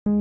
Is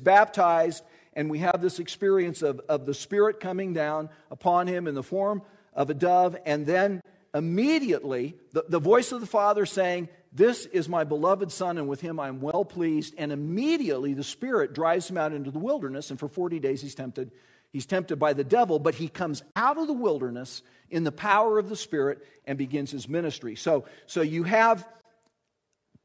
baptized, and we have this experience of the Spirit coming down upon him in the form of a dove, and then immediately the voice of the Father saying, "This is my beloved Son, and with him I am well pleased." And immediately the Spirit drives him out into the wilderness, and for 40 days he's tempted. He's tempted by the devil, but he comes out of the wilderness in the power of the Spirit and begins his ministry. So you have,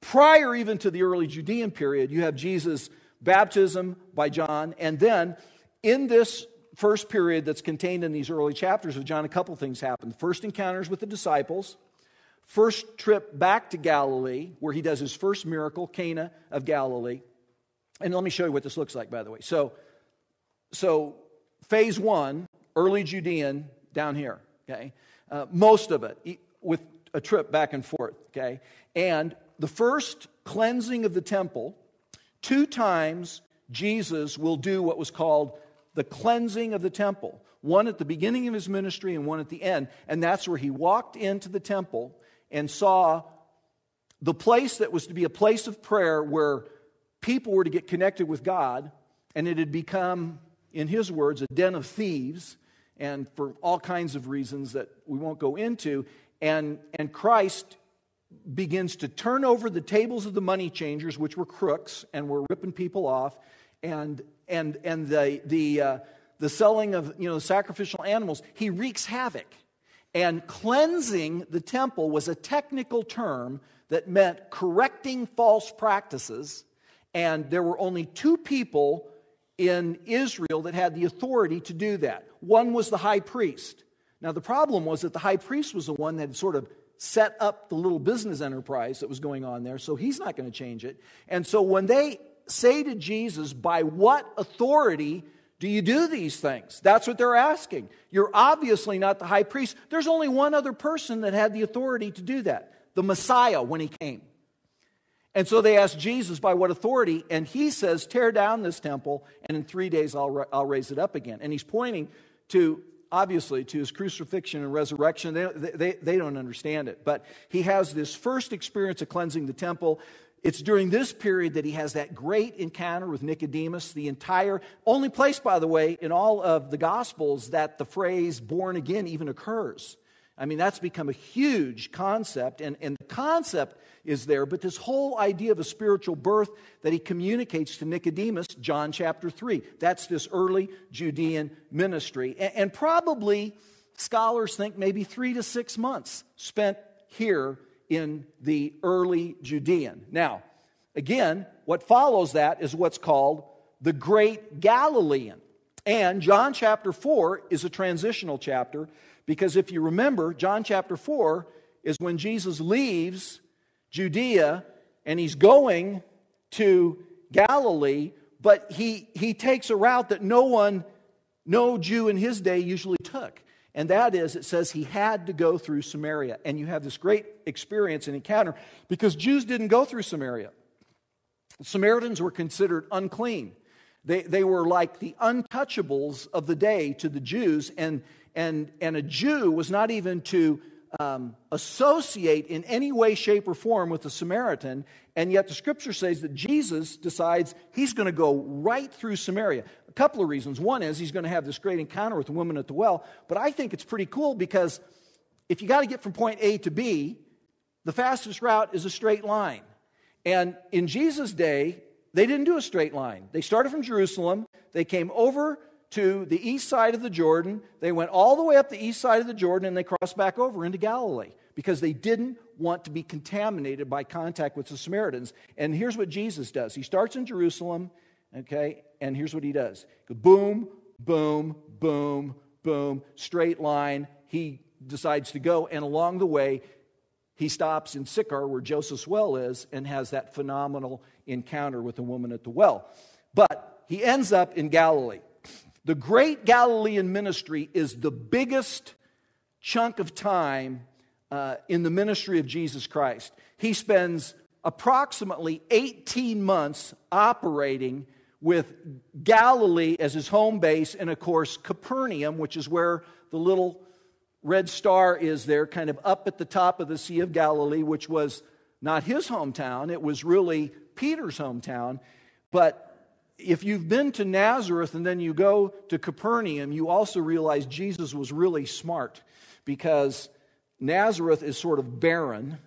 prior even to the early Judean period, you have Jesus' baptism by John, and then in this first period that's contained in these early chapters of John, a couple things happen. The first encounters with the disciples, first trip back to Galilee, where he does his first miracle, Cana of Galilee. And let me show you what this looks like, by the way. So phase one, early Judean, down here, okay? Most of it, with a trip back and forth, okay? And the first cleansing of the temple, 2 times Jesus will do what was called the cleansing of the temple. One at the beginning of his ministry and one at the end. And that's where he walked into the temple and saw the place that was to be a place of prayer where people were to get connected with God. And it had become, in his words, a den of thieves. And for all kinds of reasons that we won't go into. And Christ begins to turn over the tables of the money changers, which were crooks and were ripping people off, and the selling of sacrificial animals. He wreaks havoc. And cleansing the temple was a technical term that meant correcting false practices. And there were only 2 people in Israel that had the authority to do that. One was the high priest. Now the problem was that the high priest was the one that had sort of set up the little business enterprise that was going on there, so he's not going to change it. And so when they say to Jesus, "By what authority do you do these things?" That's what they're asking. You're obviously not the high priest. There's only one other person that had the authority to do that, the Messiah, when he came. And so they ask Jesus, "By what authority?" And he says, "Tear down this temple, and in 3 days I'll raise it up again." And he's pointing to, obviously, to his crucifixion and resurrection. They don't understand it. But he has this first experience of cleansing the temple. It's during this period that he has that great encounter with Nicodemus. The only place, by the way, in all of the Gospels that the phrase "born again" even occurs. I mean, that's become a huge concept, and the concept is there, but this whole idea of a spiritual birth that he communicates to Nicodemus, John chapter 3, that's this early Judean ministry. And probably, scholars think, maybe 3 to 6 months spent here in the early Judean. Now, again, what follows that is what's called the Great Galilean. And John chapter 4 is a transitional chapter, because if you remember, John chapter 4 is when Jesus leaves Judea and he's going to Galilee, but he takes a route that no Jew in his day usually took. And that is, it says he had to go through Samaria. And you have this great experience and encounter because Jews didn't go through Samaria. Samaritans were considered unclean. They were like the untouchables of the day to the Jews, and a Jew was not even to associate in any way, shape, or form with the Samaritan, and yet the Scripture says that Jesus decides he's going to go right through Samaria. A couple of reasons. One is he's going to have this great encounter with the woman at the well, but I think it's pretty cool because if you got to get from point A to B, the fastest route is a straight line. And in Jesus' day, they didn't do a straight line. They started from Jerusalem, they came over to the east side of the Jordan, they went all the way up the east side of the Jordan, and they crossed back over into Galilee because they didn't want to be contaminated by contact with the Samaritans. And here's what Jesus does. He starts in Jerusalem, okay, and here's what he does. Boom, boom, boom, boom, straight line. He decides to go, and along the way, he stops in Sychar, where Joseph's well is, and has that phenomenal encounter with the woman at the well. But he ends up in Galilee. The great Galilean ministry is the biggest chunk of time in the ministry of Jesus Christ. He spends approximately 18 months operating with Galilee as his home base, and of course Capernaum, which is where the little red star is there, kind of up at the top of the Sea of Galilee, which was not his hometown. It was really Peter's hometown. But if you've been to Nazareth and then you go to Capernaum, you also realize Jesus was really smart, because Nazareth is sort of barren,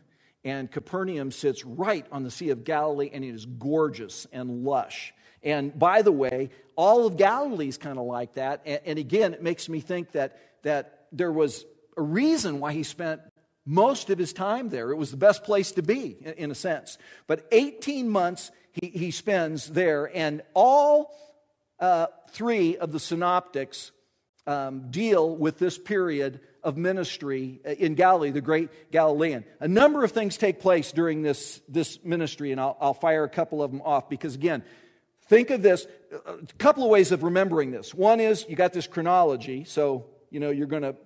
and Capernaum sits right on the Sea of Galilee, and it is gorgeous and lush. And by the way, all of Galilee is kind of like that. And again, it makes me think that there was a reason why he spent most of his time there. It was the best place to be, in a sense. But 18 months he spends there, and all three of the synoptics deal with this period of ministry in Galilee, the great Galilean. A number of things take place during this ministry, and I'll fire a couple of them off, because again, think of this, a couple of ways of remembering this. One is you got this chronology, so you're going to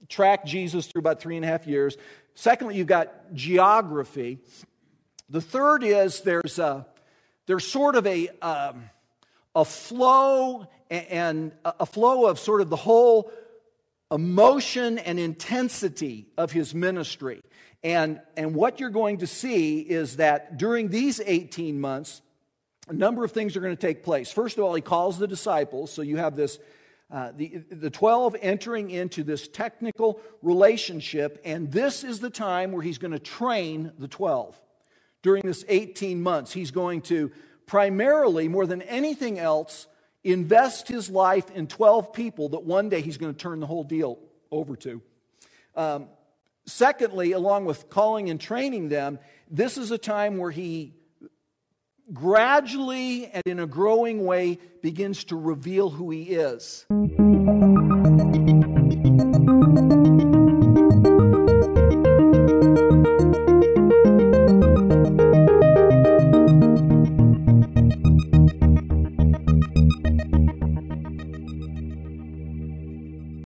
track Jesus through about 3.5 years. Secondly, you've got geography. The third is there's sort of a flow, and a flow of sort of the whole emotion and intensity of his ministry. And what you're going to see is that during these 18 months, a number of things are going to take place. First of all, he calls the disciples. So you have this, the 12 entering into this technical relationship, and this is the time where he's going to train the 12. During this 18 months, he's going to primarily, more than anything else, invest his life in 12 people that one day he's going to turn the whole deal over to. Secondly, along with calling and training them, this is a time where he gradually and in a growing way begins to reveal who he is.